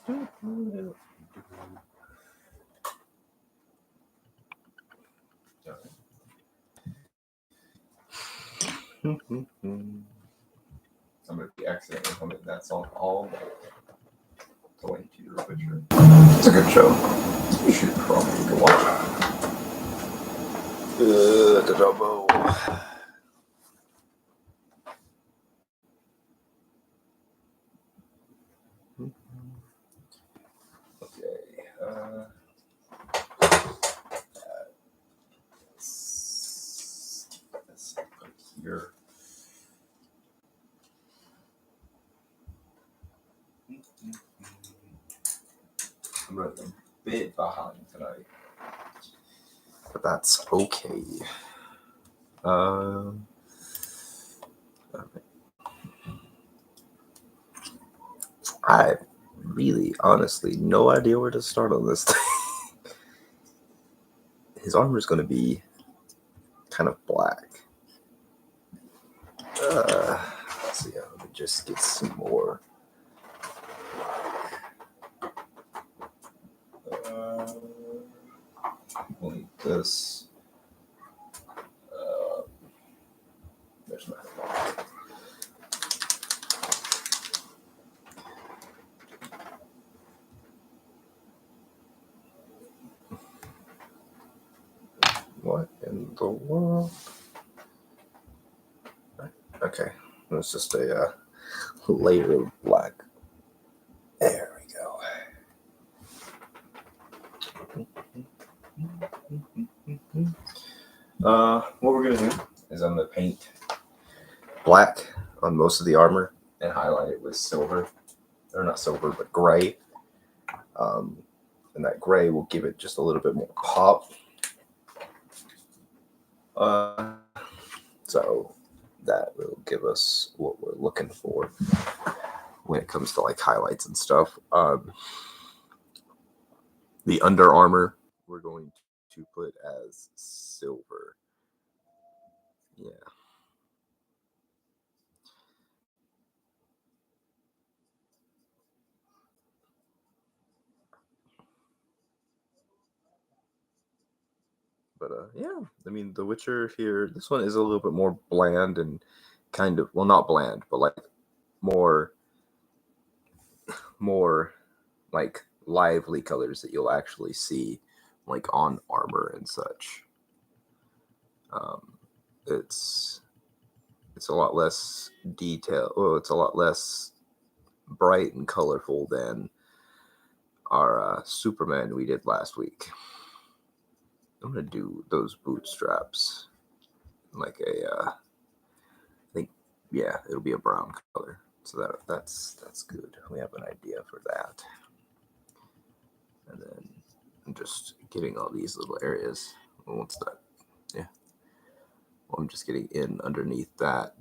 I'm going to be accidentally humming that song all day. Going to your Witcher. It's a good show. You should probably go watch it. The double. Okay. Let's put it here. I'm running a bit behind tonight, but that's okay. I really, honestly, no idea where to start on this thing. His armor is going to be kind of black. Let's see, let me just get some more. Like this. There's my headlock. What in the world? Okay, it's just a layer of black. There we go. What we're gonna do is I'm gonna paint black on most of the armor and highlight it with silver, or not silver, but gray. And that gray will give it just a little bit more pop. So that will give us what we're looking for when it comes to like highlights and stuff. The Under Armour we're going to put as silver. Yeah. But yeah, I mean, The Witcher here, this one is a little bit more bland and kind of, well, not bland, but like more like lively colors that you'll actually see like on armor and such. It's a lot less detail. Oh, it's a lot less bright and colorful than our Superman we did last week. I'm gonna do those bootstraps like a, I think, yeah, it'll be a brown color. So that's good. We have an idea for that. And then I'm just getting all these little areas. What's that? Yeah. Well, I'm just getting in underneath that.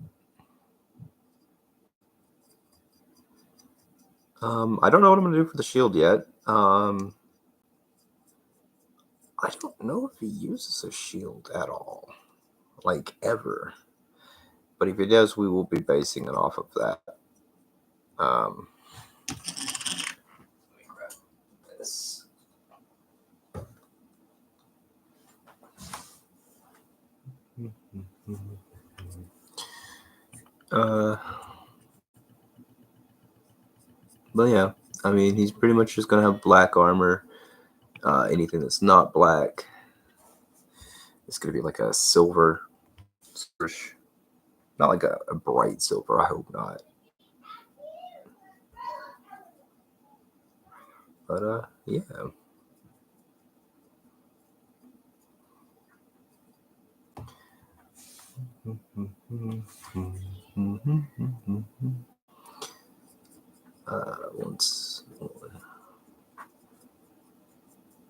I don't know what I'm gonna do for the shield yet. I don't know if he uses a shield at all, like ever. But if he does, we will be basing it off of that. Let me grab this. But yeah, I mean, he's pretty much just gonna have black armor. Anything that's not black, it's gonna be like a silver, not like a bright silver. I hope not. But yeah.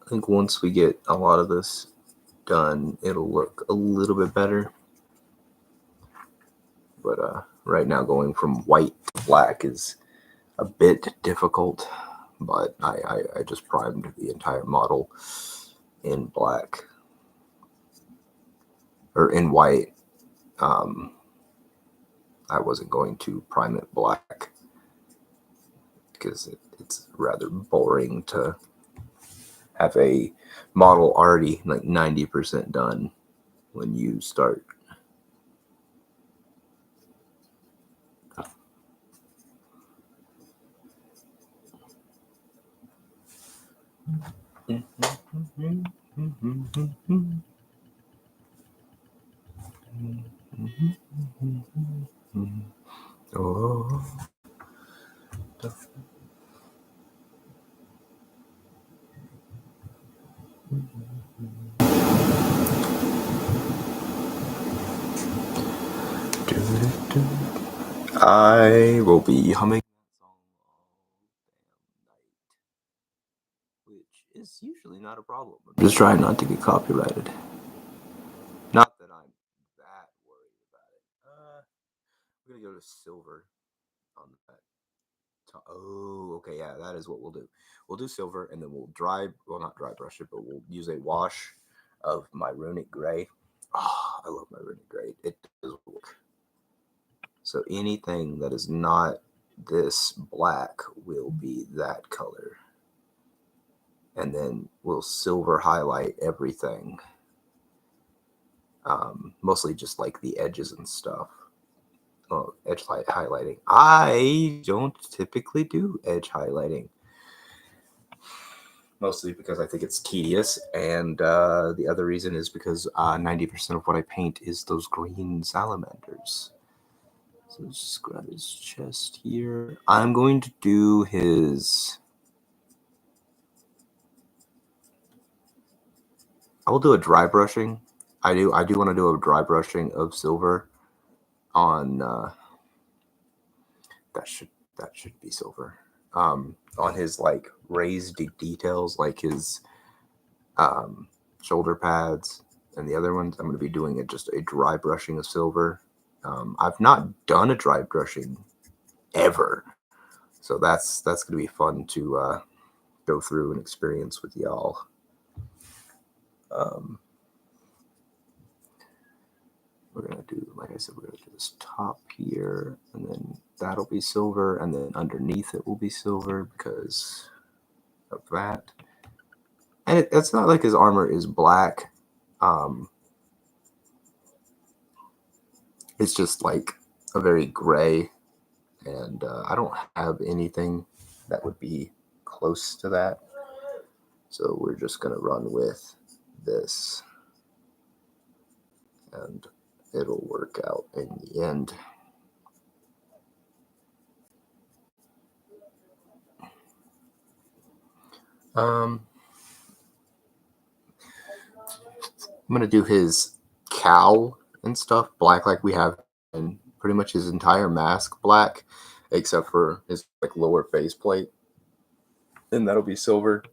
I think once we get a lot of this done, it'll look a little bit better. But right now, going from white to black is a bit difficult. But I just primed the entire model in black or in white. I wasn't going to prime it black because it's rather boring to have a model already like 90% done when you start. Oh. I will be humming that song all damn night, which is usually not a problem. I'm just trying not to get copyrighted. Not that I'm that worried about it. We're gonna go to silver on that. Oh, okay, yeah, that is what we'll do. We'll do silver, and then we'll not dry brush it, but we'll use a wash of my runic gray. Oh, I love my runic gray. It does work. So anything that is not this black will be that color. And then we'll silver highlight everything. Mostly just like the edges and stuff. Oh, edge light highlighting. I don't typically do edge highlighting. Mostly because I think it's tedious, and the other reason is because 90% of what I paint is those green salamanders. So let's just grab his chest here. I'm going to do his... I will do a dry brushing. I do want to do a dry brushing of silver on... that should be silver. On his like raised details, like his shoulder pads and the other ones. I'm going to be doing just a dry brushing of silver. I've not done a dry brushing ever, so that's going to be fun to go through and experience with y'all. We're going to do, like I said, we're going to do this top here, and then that'll be silver, and then underneath it will be silver because of that. And it's not like his armor is black. It's just like a very gray, and I don't have anything that would be close to that. So we're just going to run with this, and it'll work out in the end. I'm going to do his cowl and stuff black like we have, and pretty much his entire mask black, except for his like lower faceplate, and that'll be silver.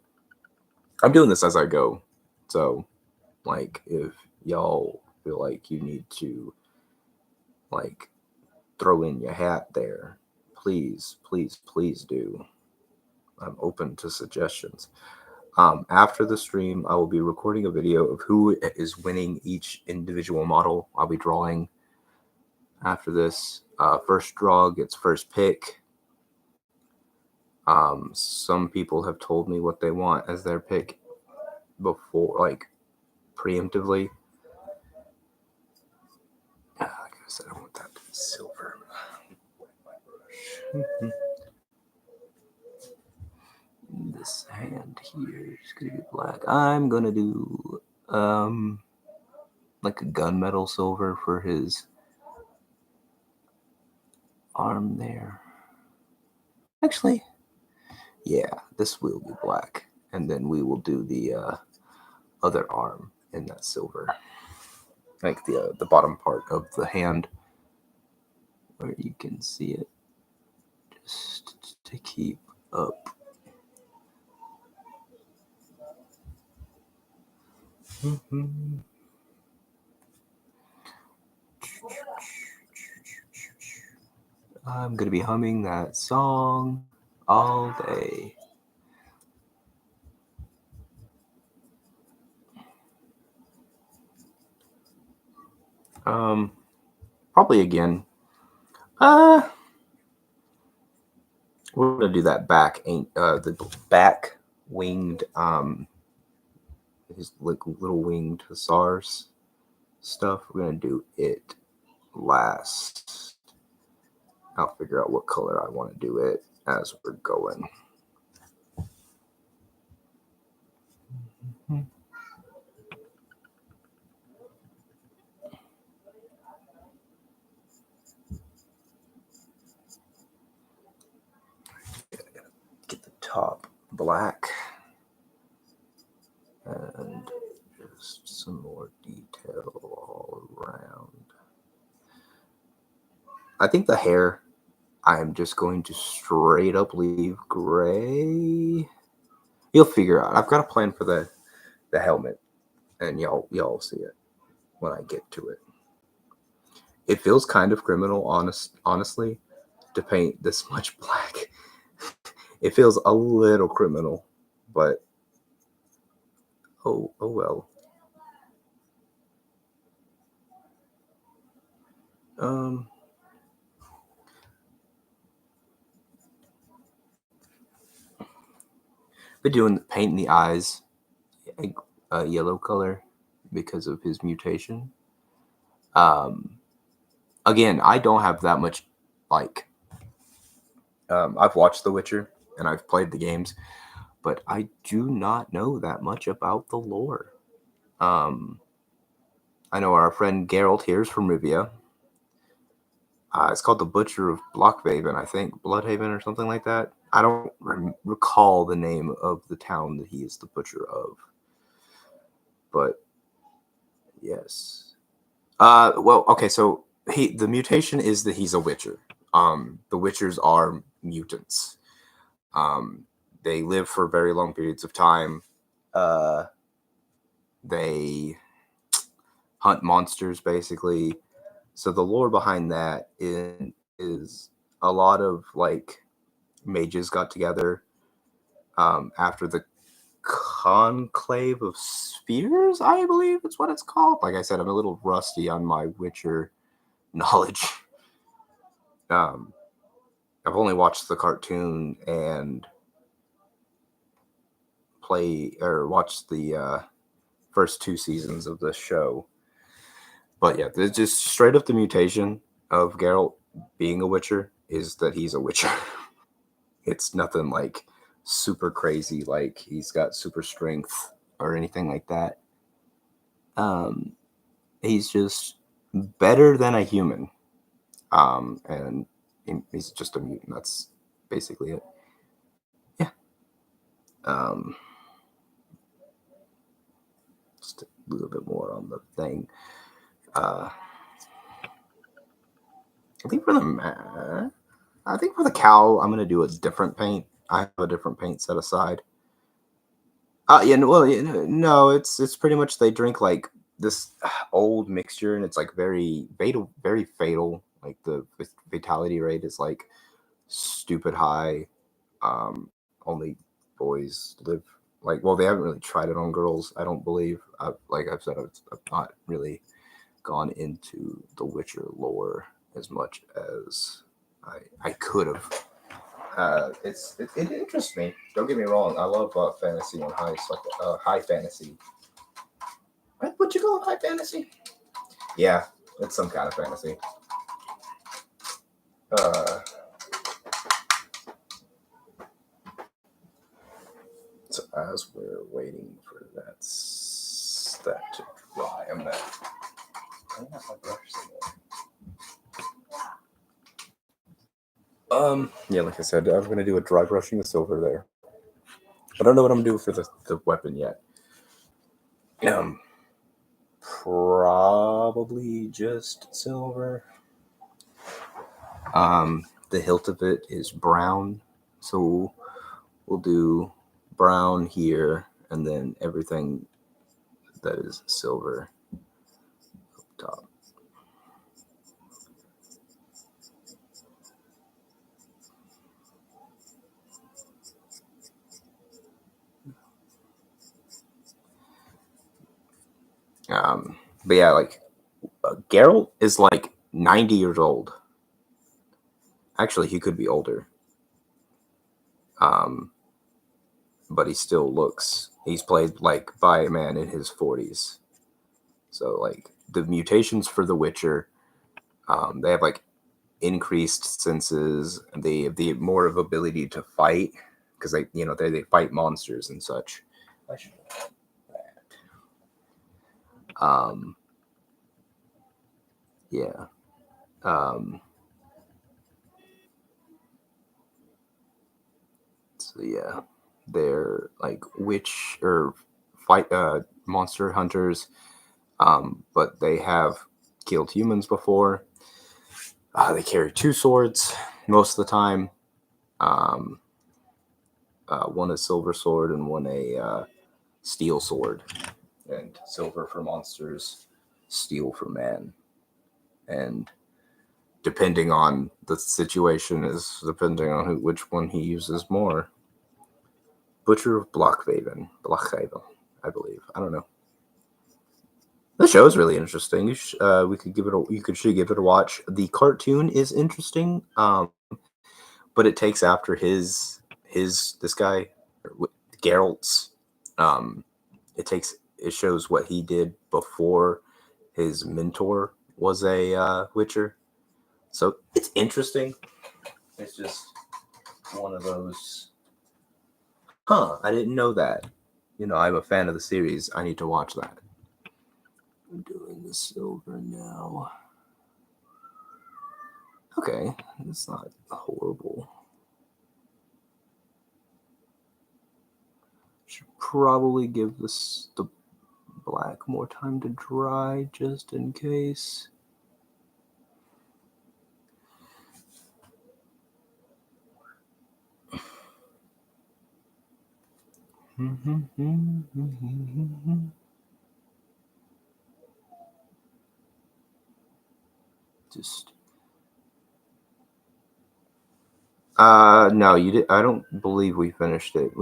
I'm doing this as I go, so like if y'all feel like you need to like throw in your hat there, please do. I'm open to suggestions. After the stream, I will be recording a video of who is winning each individual model. I'll be drawing after this. First draw gets first pick. Some people have told me what they want as their pick before, like preemptively. Like I said, I want that to be silver. This hand here is gonna be black. I'm gonna do like a gunmetal silver for his arm there. Actually, yeah, this will be black, and then we will do the other arm in that silver, like the bottom part of the hand where you can see it, just to keep up. I'm gonna be humming that song all day. Probably again. we're gonna do that the back winged his like little winged hussars stuff. We're gonna do it last. I'll figure out what color I want to do it as we're going. Get the top black and just some more detail all around. I think the hair, I'm just going to straight up leave gray. You'll figure out. I've got a plan for the helmet, and y'all see it when I get to it. It feels kind of criminal, honestly, to paint this much black. It feels a little criminal, but oh well. Been doing painting the eyes a yellow color because of his mutation. Again, I don't have that much like. I've watched The Witcher and I've played the games, but I do not know that much about the lore. I know our friend Geralt here is from Rivia. It's called the Butcher of Blockhaven, I think, Bloodhaven or something like that. I don't recall the name of the town that he is the butcher of, but yes. Well, okay, so the mutation is that he's a Witcher. The Witchers are mutants. They live for very long periods of time. They hunt monsters, basically. So the lore behind that is a lot of like mages got together after the Conclave of Spheres, I believe it's what it's called. Like I said, I'm a little rusty on my Witcher knowledge. I've only watched the cartoon and watched the first 2 seasons of the show. But yeah, it's just straight up the mutation of Geralt being a Witcher is that he's a Witcher. It's nothing like super crazy, like he's got super strength or anything like that. He's just better than a human. And he's just a mutant. That's basically it. Yeah. Just a little bit more on the thing. I think for the cow, I'm gonna do a different paint. I have a different paint set aside. Yeah, well, no, it's pretty much they drink like this old mixture, and it's like very fatal, very fatal. Like the fatality rate is like stupid high. Only boys live like, well, they haven't really tried it on girls, I don't believe. Like I've said, I've not really gone into the Witcher lore as much as I could have. It interests me. Don't get me wrong. I love fantasy and high fantasy. What you call it? High fantasy? Yeah, it's some kind of fantasy. So as we're waiting for that to dry, I'm gonna clean up my brush some more. Yeah, like I said, I'm gonna do a dry brushing the silver there. I don't know what I'm gonna do for the weapon yet. Probably just silver. The hilt of it is brown, so we'll do brown here, and then everything that is silver up top. But yeah, like Geralt is like 90 years old. Actually, he could be older. But he's played like by a man in his 40s. So like the mutations for the Witcher, they have like increased senses, and they have the more of ability to fight because they fight monsters and such. I should have that. Yeah. So yeah, they're like witch or fight monster hunters, but they have killed humans before. They carry two swords most of the time. Um, one a silver sword and one a steel sword. And silver for monsters, steel for man. And depending on the situation is depending on which one he uses more. Butcher of Blockhaven, I believe. I don't know. The show is really interesting. We could give it a you could should give it a watch. The cartoon is interesting, but it takes after this guy Geralt's. Um, it shows what he did before his mentor was a Witcher. So it's interesting. It's just one of those. Huh? I didn't know that. I'm a fan of the series. I need to watch that. I'm doing the silver now. Okay, it's not horrible. Should probably give the black more time to dry just in case. Just no, you did. I don't believe we finished it.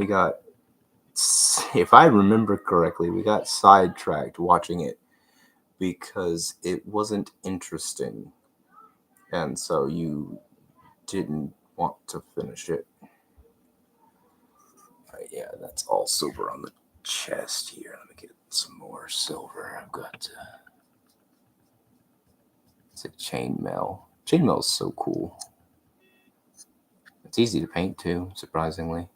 If I remember correctly, we got sidetracked watching it because it wasn't interesting, and so you didn't want to finish it. Yeah, that's all silver on the chest here. Let me get some more silver. I've got it's a chainmail. Chainmail is so cool. It's easy to paint too, surprisingly.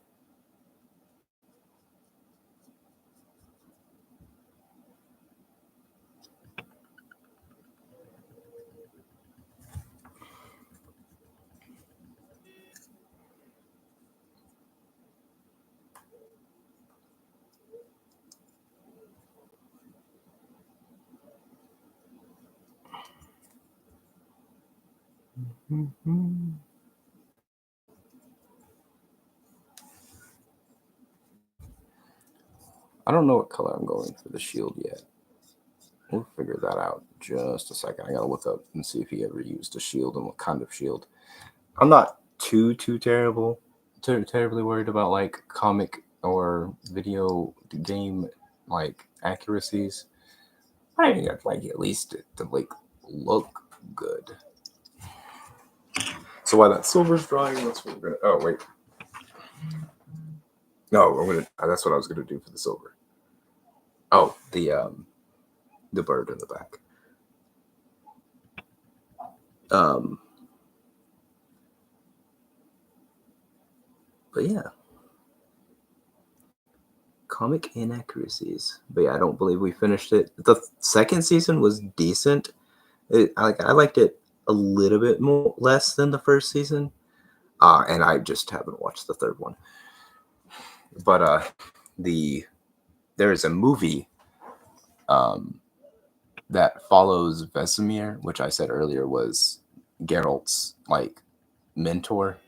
I don't know what color I'm going for the shield yet. We'll figure that out just a second. I gotta look up and see if he ever used a shield and what kind of shield. I'm not too terribly worried about like comic or video game like accuracies. I think I'd like at least to like look good. So while that silver's drying, that's what we're gonna. Oh wait, no, I'm gonna. That's what I was gonna do for the silver. Oh, the bird in the back. Um, but yeah, comic inaccuracies. But yeah, I don't believe we finished it. The second season was decent. I liked it a little bit more less than the first season. And I just haven't watched the third one. But there is a movie that follows Vesemir, which I said earlier was Geralt's like mentor,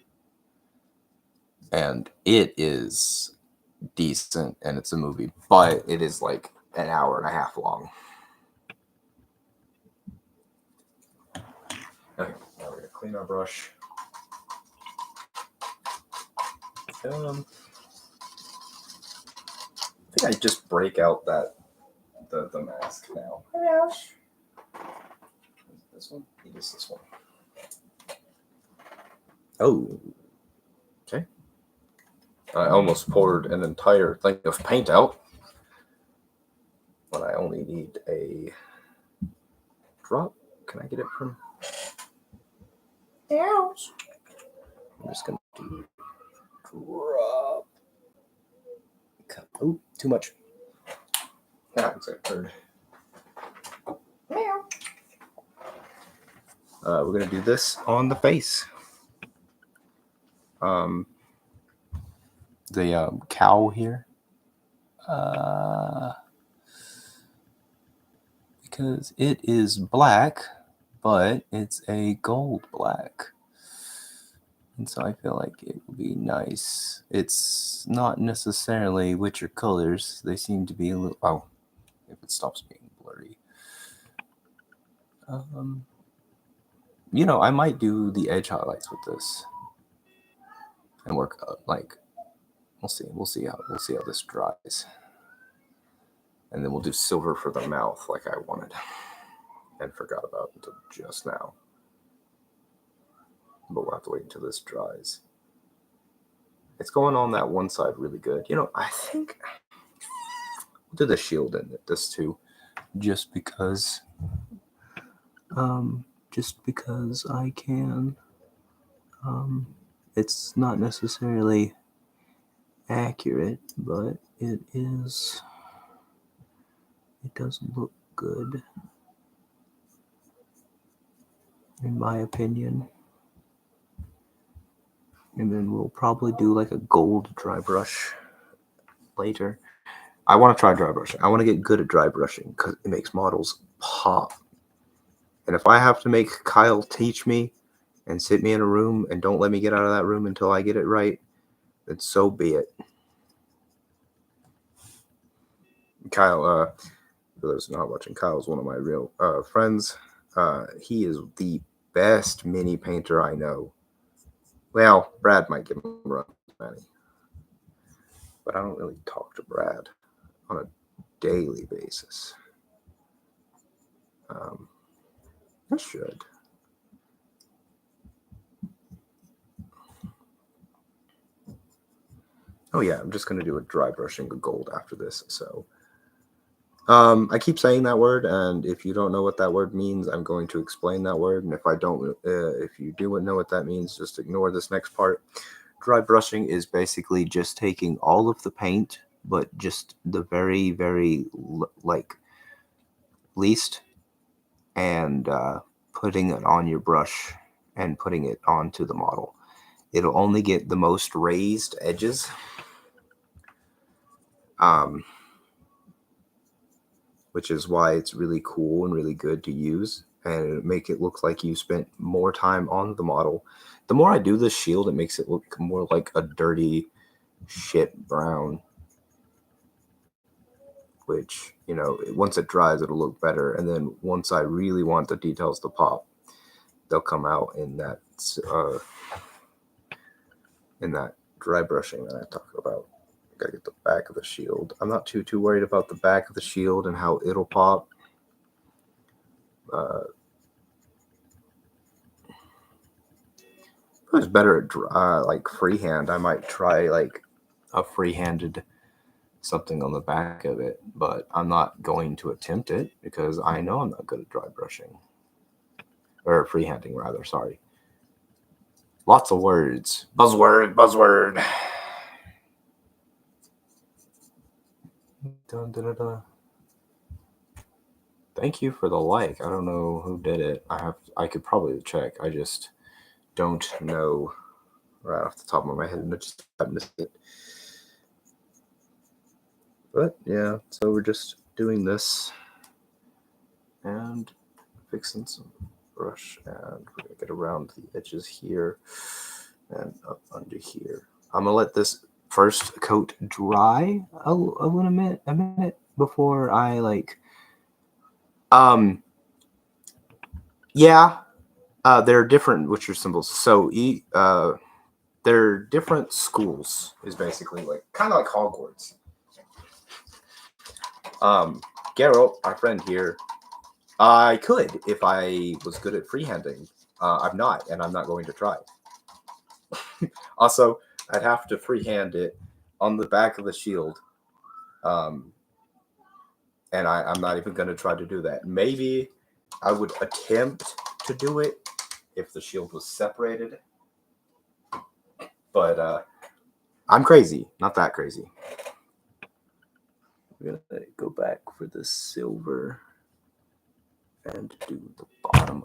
and it is decent, and it's a movie, but it is like an hour and a half long. Okay, now we're gonna clean our brush. I think I just break out the mask now. This one? Use this one. Oh, okay. I almost poured an entire thing of paint out when I only need a drop. Can I get it from the house? I'm just going to do drop. Oh, too much. That's a third. We're going to do this on the face. The cow here. Because it is black, but it's a gold black. And so I feel like it would be nice. It's not necessarily Witcher colors. They seem to be a little... Oh, if it stops being blurry. You know, I might do the edge highlights with this. And work like... We'll see how this dries. And then we'll do silver for the mouth like I wanted. And forgot about it until just now. But we'll have to wait until this dries. It's going on that one side really good. You know, I think we'll do the shield in this too, just because I can. It's not necessarily accurate, but it is. It doesn't look good, in my opinion. And then we'll probably do like a gold dry brush later. I want to try dry brushing. I want to get good at dry brushing because it makes models pop. And if I have to make Kyle teach me and sit me in a room and don't let me get out of that room until I get it right, then so be it. Kyle, for those not watching, Kyle's one of my real friends. He is the best mini painter I know. Well, Brad might give him a run, but I don't really talk to Brad on a daily basis. I should. Oh yeah, I'm just going to do a dry brushing of gold after this. So I keep saying that word, and if you don't know what that word means, I'm going to explain that word. And if I don't, if you do know what that means, just ignore this next part. Dry brushing is basically just taking all of the paint, but just the very, very like least, and putting it on your brush and putting it onto the model. It'll only get the most raised edges. Which is why it's really cool and really good to use, and make it look like you spent more time on the model. The more I do this shield, it makes it look more like a dirty shit brown, which, you know, once it dries, it'll look better. And then once I really want the details to pop, they'll come out in that dry brushing that I talked about. Gotta get the back of the shield. I'm not too worried about the back of the shield and how it'll pop. If it was better at like freehand, I might try like a free-handed something on the back of it, but I'm not going to attempt it because I know I'm not good at dry brushing. Or freehanding, rather, sorry. Lots of words. Buzzword. Dun, dun, dun, dun. Thank you for the like. I don't know who did it. I could probably check. I just don't know right off the top of my head, and I just missed it. But yeah, so we're just doing this and fixing some brush, and we're gonna get around the edges here and up under here. I'm gonna let this first coat dry a minute before I like. Yeah, there are different Witcher symbols. So there are different schools. Is basically like kind of like Hogwarts. Geralt, my friend here, I could if I was good at freehanding. I'm not, and I'm not going to try. Also, I'd have to freehand it on the back of the shield. And I'm not even going to try to do that. Maybe I would attempt to do it if the shield was separated. But I'm crazy. Not that crazy. We're going to go back for the silver and do the bottom.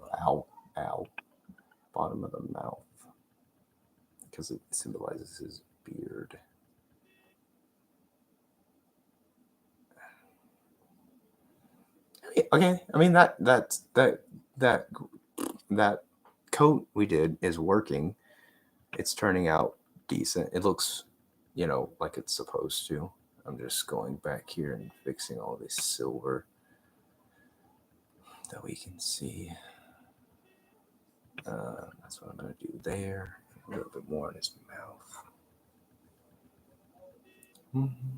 Bottom of the mouth. Because it symbolizes his beard. Okay, I mean that coat we did is working. It's turning out decent. It looks, like it's supposed to. I'm just going back here and fixing all this silver that we can see. That's what I'm going to do there. A little bit more in his mouth. Mm-hmm.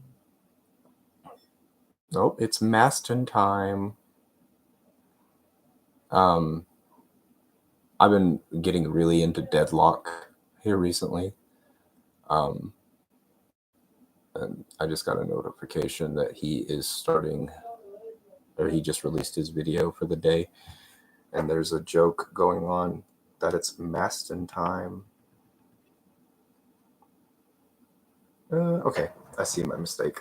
Nope, it's Maston time. I've been getting really into Deadlock here recently. And I just got a notification that he is starting, or he just released his video for the day. And there's a joke going on that it's Maston time. Okay, I see my mistake.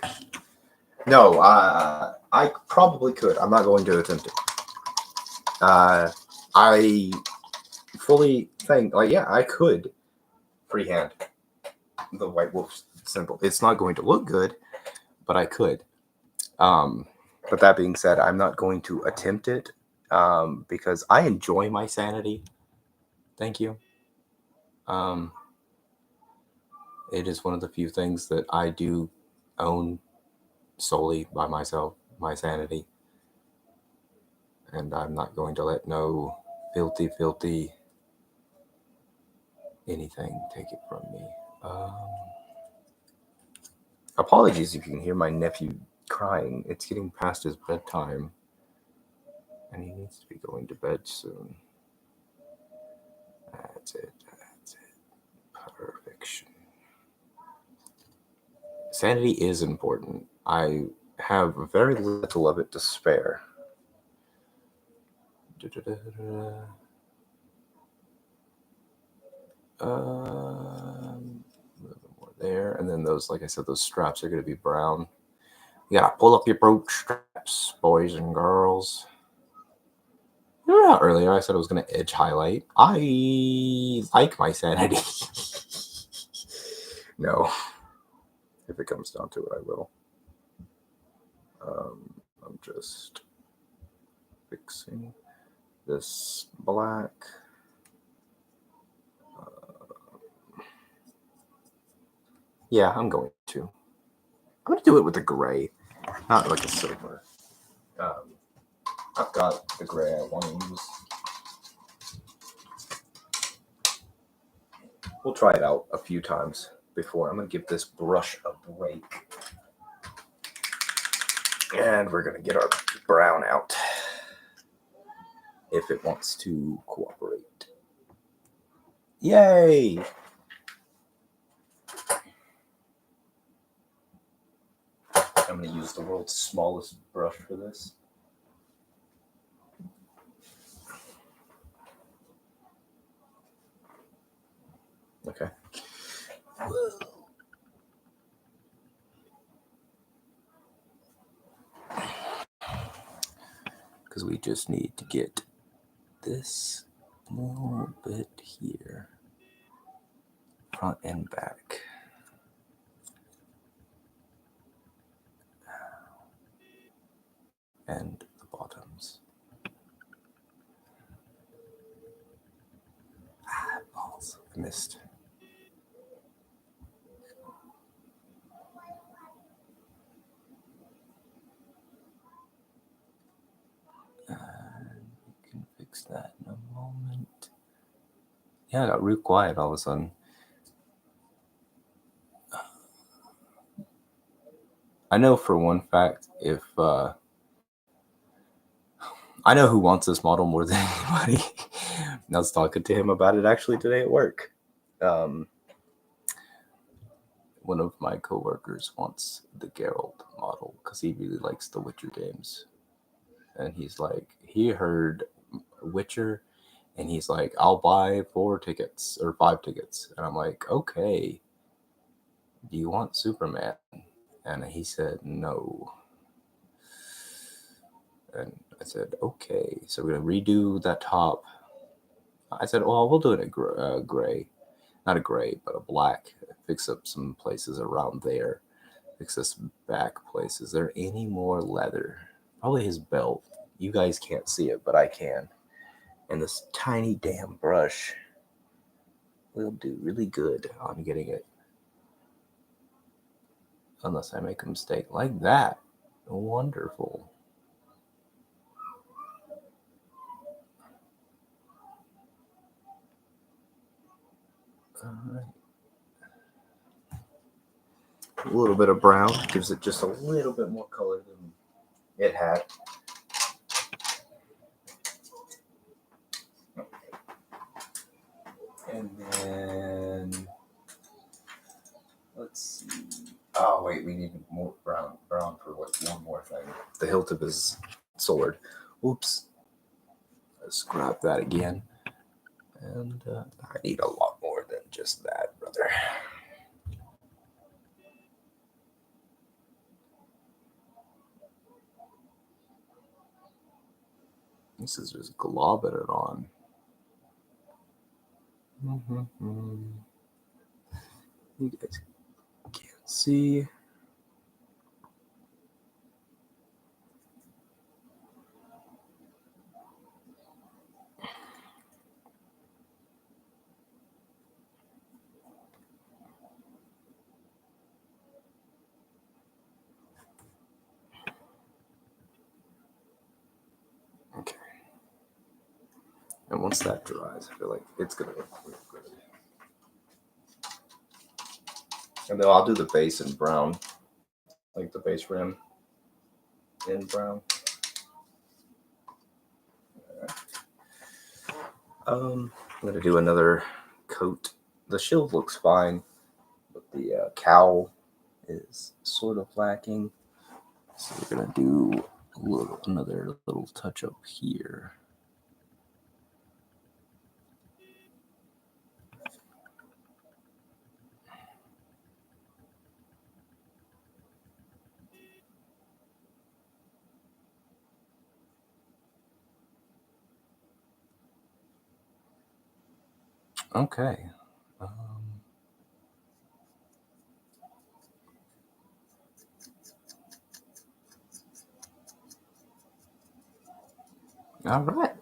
No, I probably could. I'm not going to attempt it. I fully think, I could freehand the White Wolf symbol. It's not going to look good, but I could. But that being said, I'm not going to attempt it because I enjoy my sanity. Thank you. It is one of the few things that I do own solely by myself, my sanity. And I'm not going to let no filthy anything take it from me. Apologies if you can hear my nephew crying. It's getting past his bedtime. And he needs to be going to bed soon. That's it. Perfection. Sanity is important. I have very little of it to spare. A little more there. And then those, like I said, those straps are going to be brown. You gotta pull up your brooch straps, boys and girls. Remember how earlier I said I was going to edge highlight? I like my sanity. No. If it comes down to it, I will. I'm just fixing this black. Yeah, I'm going to. I'm going to do it with a gray, not like a silver. I've got the gray I want to use. We'll try it out a few times before. I'm going to give this brush a break. And we're going to get our brown out if it wants to cooperate. Yay! I'm going to use the world's smallest brush for this. Okay. Because we just need to get this little bit here, front and back. And the bottoms. Balls. I missed. We can fix that in a moment. Yeah, I got real quiet all of a sudden. I know for one fact, if I know who wants this model more than anybody. I was talking to him about it actually today at work. one of my coworkers wants the Geralt model because he really likes the Witcher games. And he's like, he heard Witcher, and he's like, I'll buy 4 tickets or 5 tickets. And I'm like, okay, do you want Superman? And he said, no. And I said, okay, so we're going to redo that top. I said, well, we'll do it in gray. Not a gray, but a black. Fix up some places around there. Fix this back place. Is there any more leather? Probably his belt. You guys can't see it, but I can. And this tiny damn brush will do really good on getting it. Unless I make a mistake like that. Wonderful. All right. A little bit of brown gives it just a little bit more color than it had. And then let's see. Oh wait, we need more brown for one more thing. The hilt of his sword. Oops. Let's grab that again. And I need a lot more than just that, brother. This is just globbing it on. You guys can't see. Okay. And once that dries, I feel like it's gonna look really good. And then I'll do the base in brown, like the base rim in brown. I'm gonna do another coat. The shield looks fine, but the cowl is sort of lacking. So we're gonna do another little touch up here. Okay. All right.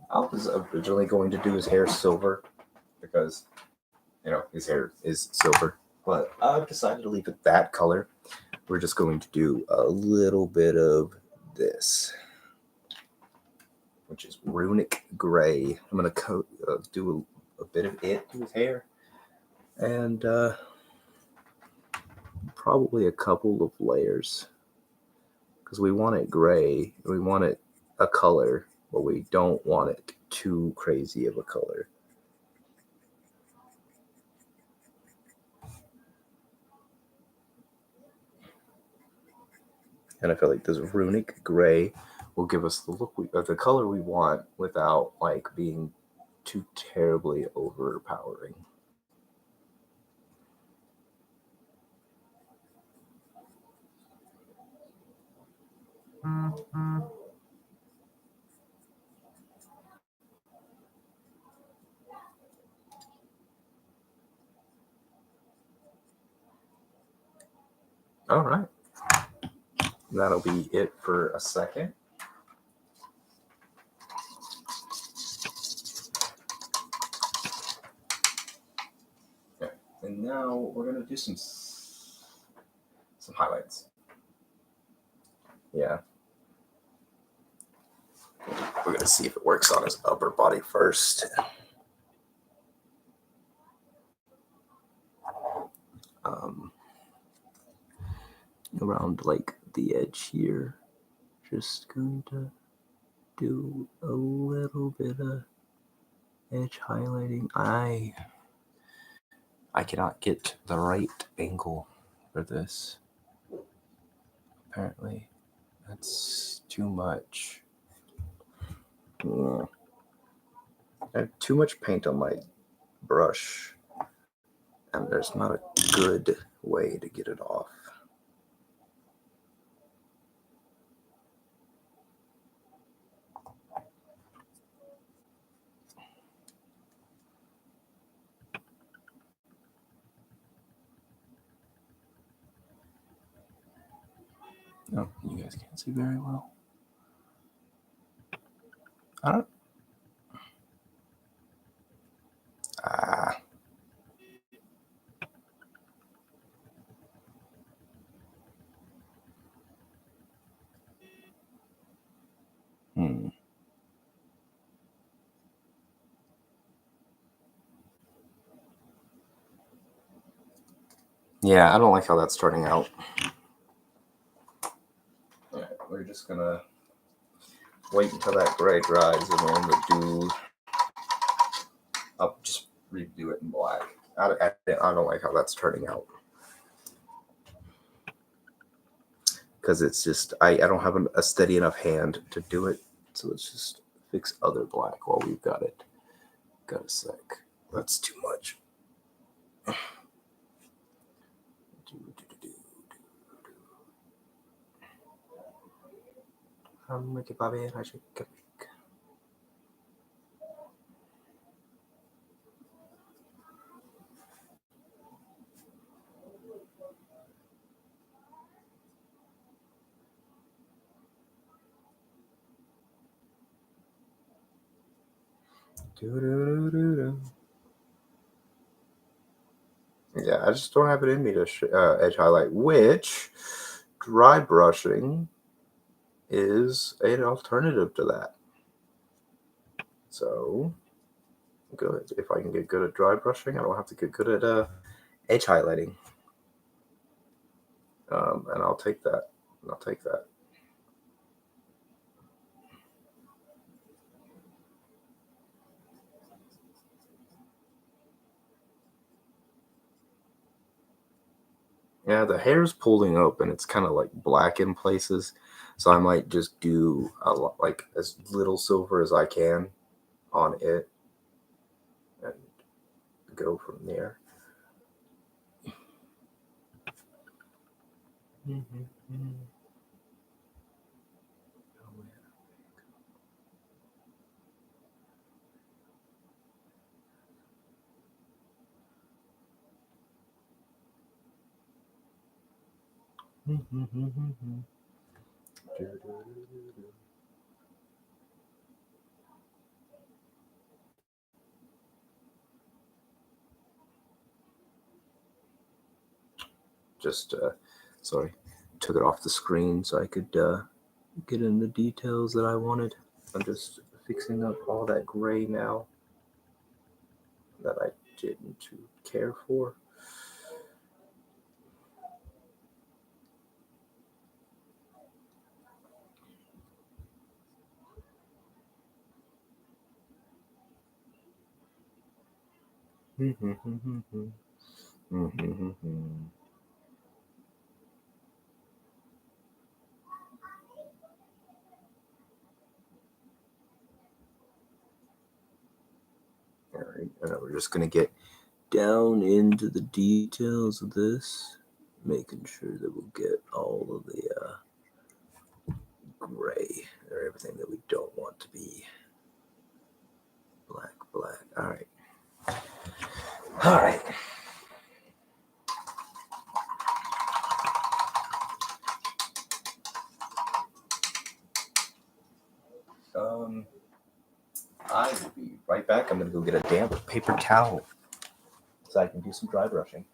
I was originally going to do his hair silver because, his hair is silver, but I've decided to leave it that color. We're just going to do a little bit of this, which is runic gray. I'm going to do a bit of it to his hair, and probably a couple of layers, because we want it gray. We want it a color, but we don't want it too crazy of a color. And I feel like this runic gray will give us the look, the color we want, without like being too terribly overpowering. All right. That'll be it for a second. Okay. And now we're gonna do some highlights. Yeah. We're gonna see if it works on his upper body first. Around like the edge here. Just going to do a little bit of edge highlighting. I cannot get the right angle for this. Apparently, that's too much. I have too much paint on my brush, and there's not a good way to get it off. Oh, you guys can't see very well. I don't. Ah. Yeah, I don't like how that's turning out. All right, we're just gonna wait until that gray dries, and then we'll do. I'll just redo it in black. I don't like how that's turning out. Because it's just, I don't have a steady enough hand to do it. So let's just fix other black while we've got it. Got a sec. That's too much. Yeah, I just don't have it in me to edge highlight, which dry brushing is an alternative to that. So good. If I can get good at dry brushing, I don't have to get good at edge highlighting. And I'll take that. I'll take that. Yeah, the hair's pulling up and it's kind of like black in places. So I might just do like as little silver as I can on it and go from there. Just sorry, took it off the screen so I could get in the details that I wanted. I'm just fixing up all that gray now that I didn't care for. All right, and we're just gonna get down into the details of this, making sure that we'll get all of the gray or everything that we don't want to be black. All right. All right. I will be right back. I'm gonna go get a damp paper towel so I can do some dry brushing.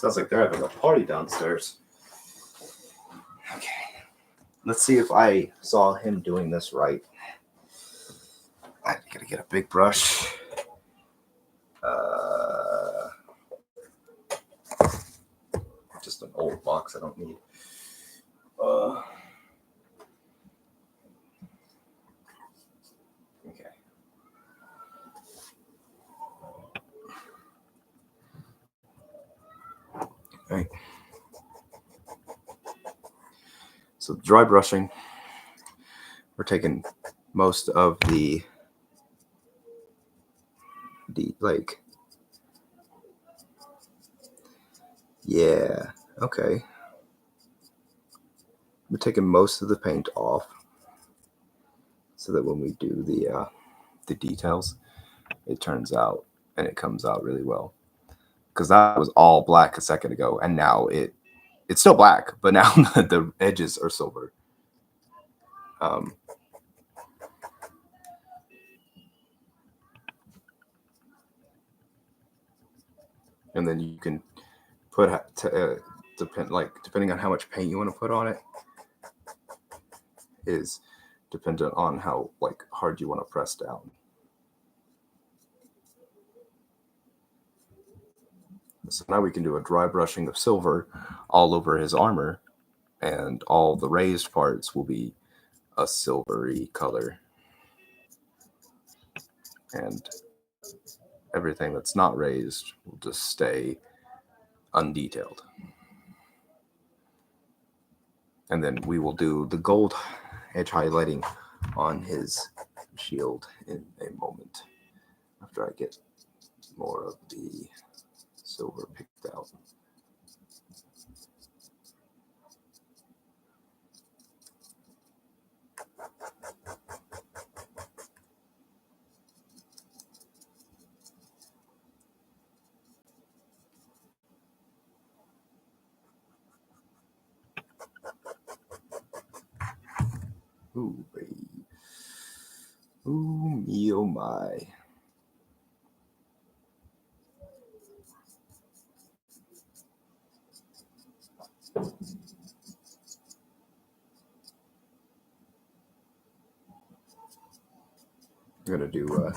Sounds like they're having a party downstairs. Okay. Let's see if I saw him doing this right. I gotta get a big brush. Just an old box I don't need. Okay. All right. So dry brushing, we're taking most of the like, yeah, okay. We're taking most of the paint off so that when we do the details, it turns out and it comes out really well. Because that was all black a second ago, and now it's still black, but now the edges are silver. And then you can put depending on how much paint you want to put on it is dependent on how hard you want to press down. So now we can do a dry brushing of silver all over his armor, and all the raised parts will be a silvery color, and everything that's not raised will just stay undetailed. And then we will do the gold edge highlighting on his shield in a moment after I get more of the silver picked out. Ooh, baby. Ooh, me, oh my. I'm going to do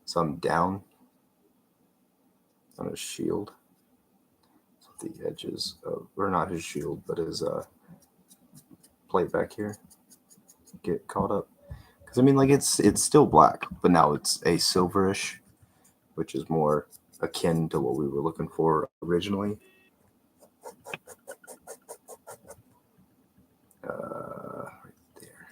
some down on his shield. So the edges of, or not his shield, but his plate back here get caught up. Because I mean, it's still black, but now it's a silverish, which is more akin to what we were looking for originally. Right there.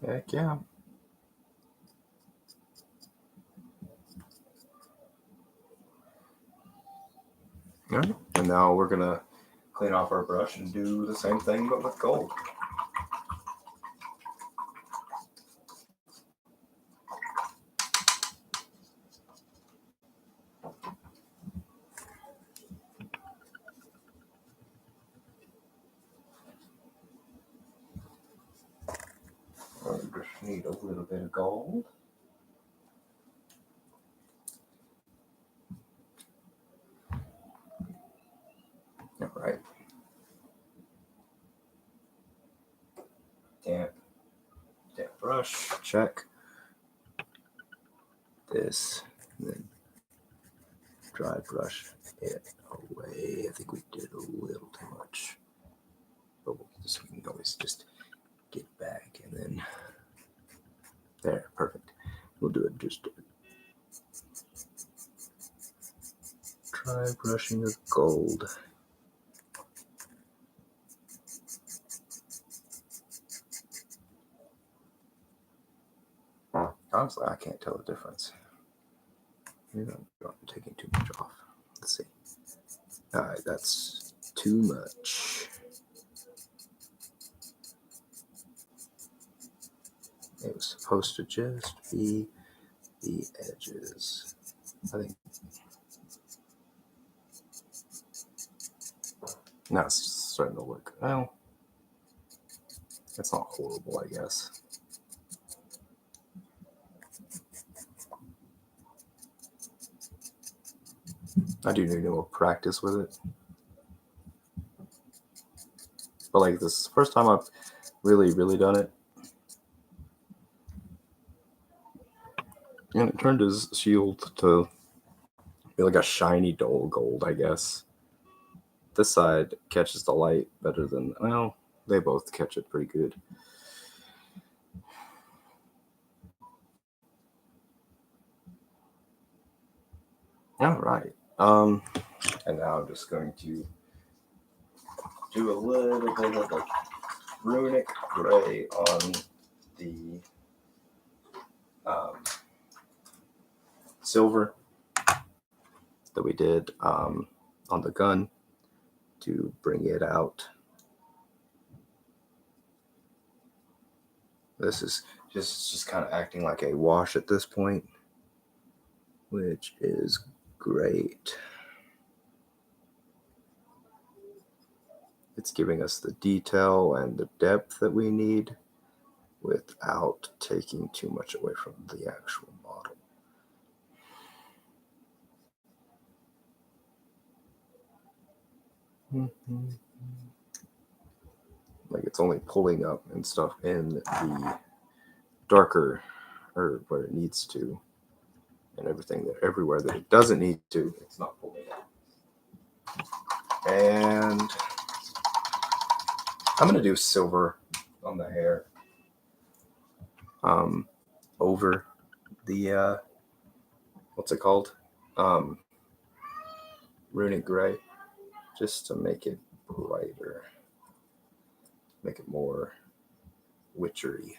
Heck yeah. All right, and now we're gonna clean off our brush and do the same thing but with gold. I just need a little bit of gold. All right. Damp brush, check. This, and then dry brush it away. I think we did a little too much, but we can always just get back and then there, perfect. We'll do it just dry brushing of gold. Honestly, I can't tell the difference. Maybe I'm taking too much off. Let's see. All right, that's too much. It was supposed to just be the edges. I think now it's starting to look, well, it's not horrible, I guess. I do need more practice with it. But like this is the first time I've really done it. And it turned his shield to be like a shiny dull gold, I guess. This side catches the light better than, well, they both catch it pretty good. All right. And now I'm just going to do a little bit of like runic gray on the silver that we did on the gun to bring it out. This is just kind of acting like a wash at this point, which is great. It's giving us the detail and the depth that we need without taking too much away from the actual model. Like it's only pulling up and stuff in the darker or where it needs to, and everything that everywhere that it doesn't need to, it's not pulling up. And I'm gonna do silver on the hair over the what's it called, runic gray, just to make it brighter, make it more witchery.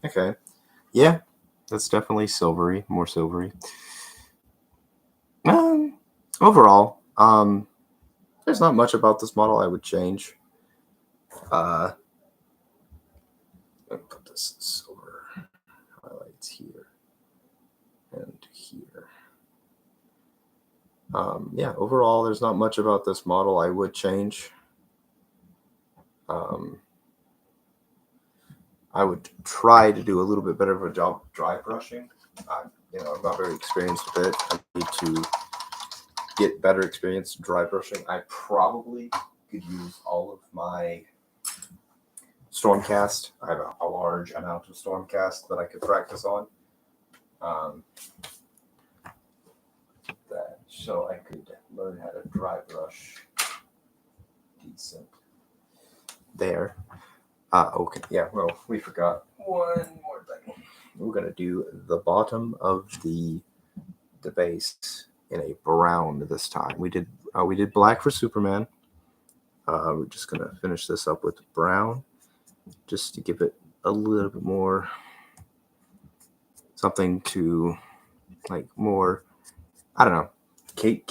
Okay, yeah, that's definitely silvery, more silvery. Overall, there's not much about this model I would change. Let me put this silver highlights here and here. Yeah, overall, there's not much about this model I would change. I would try to do a little bit better of a job dry brushing. I'm not very experienced with it. I need to get better experience dry brushing. I probably could use all of my Stormcast. I have a large amount of Stormcast that I could practice on. So I could learn how to dry brush decent there. Okay, yeah, well, we forgot one more thing. We're going to do the bottom of the base in a brown this time. We did black for Superman. We're just going to finish this up with brown just to give it a little bit more something to like more, I don't know, keep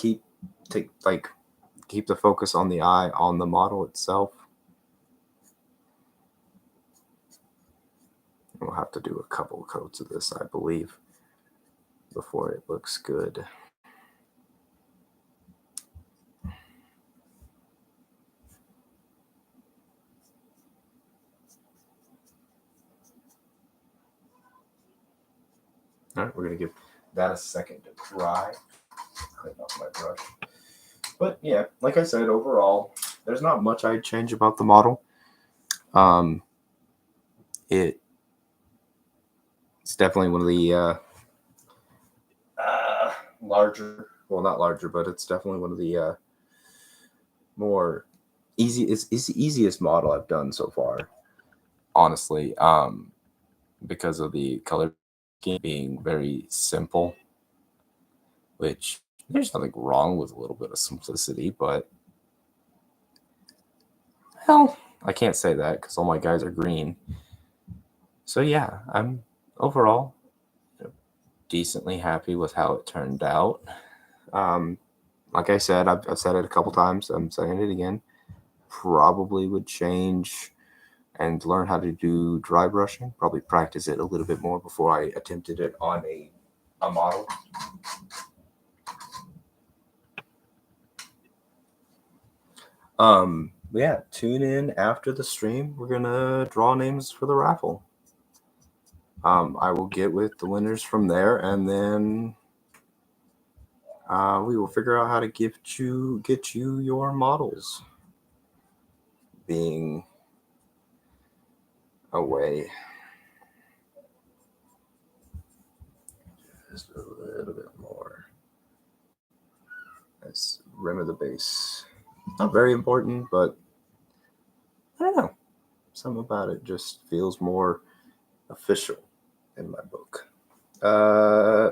the focus on the eye on the model itself. We'll have to do a couple of coats of this, I believe, before it looks good. All right, we're going to give that a second to dry. Clean off my brush. But yeah, like I said, overall, there's not much I'd change about the model. It's definitely one of the larger, well, not larger, but it's definitely one of the more it's the easiest model I've done so far, honestly, because of the color scheme being very simple, which there's nothing wrong with a little bit of simplicity, but well, I can't say that because all my guys are green. So yeah, I'm overall decently happy with how it turned out. Like I said, I've said it a couple times. I'm saying it again. Probably would change and learn how to do dry brushing. Probably practice it a little bit more before I attempted it on a model. Yeah, tune in after the stream. We're gonna draw names for the raffle. I will get with the winners from there, and then we will figure out how to get you your models. Being away just a little bit more. That's rim of the base. Not very important, but I don't know. Something about it just feels more official in my book.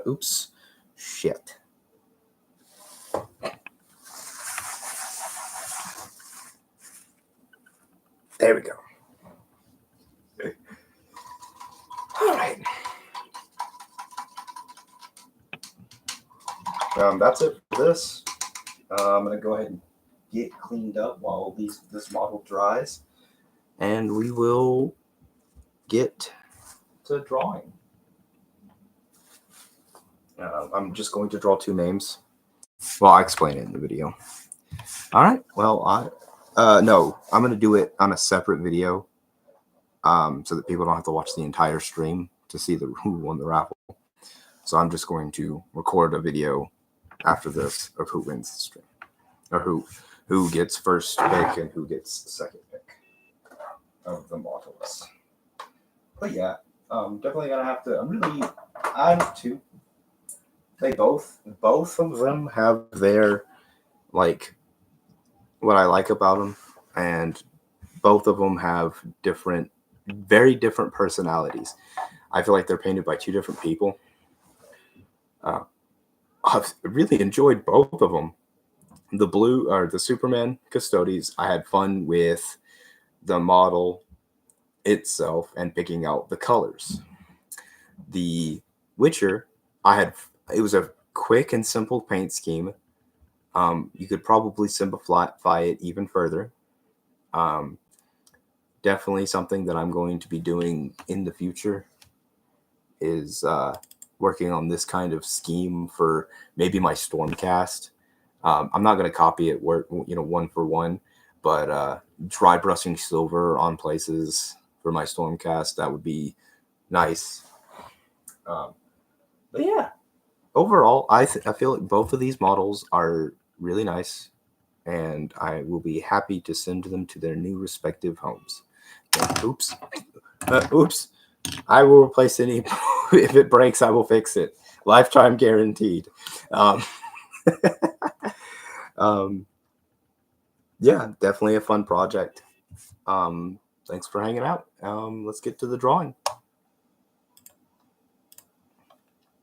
Oops. Shit. There we go. All right. That's it for this. I'm going to go ahead and get cleaned up while this model dries. And we will get to drawing. I'm just going to draw two names. Well, I'll explain it in the video. All right. Well, no, I'm going to do it on a separate video so that people don't have to watch the entire stream to see who won the raffle. So I'm just going to record a video after this of who wins the stream, or who gets first pick and who gets the second pick of the models. But yeah, definitely gonna have to. I have two. They both of them have their like what I like about them, and both of them have very different personalities. I feel like they're painted by two different people. I've really enjoyed both of them. The blue or the Superman custodes, I had fun with the model itself and picking out the colors. The Witcher, it was a quick and simple paint scheme. You could probably simplify it even further. Definitely something that I'm going to be doing in the future is working on this kind of scheme for maybe my Stormcast. I'm not going to copy it one for one, but dry brushing silver on places for my Stormcast, that would be nice. But yeah, overall, I feel like both of these models are really nice, and I will be happy to send them to their new respective homes. Oops. Oops. I will replace any. If it breaks, I will fix it. Lifetime guaranteed. Yeah, definitely a fun project. Thanks for hanging out. Let's get to the drawing.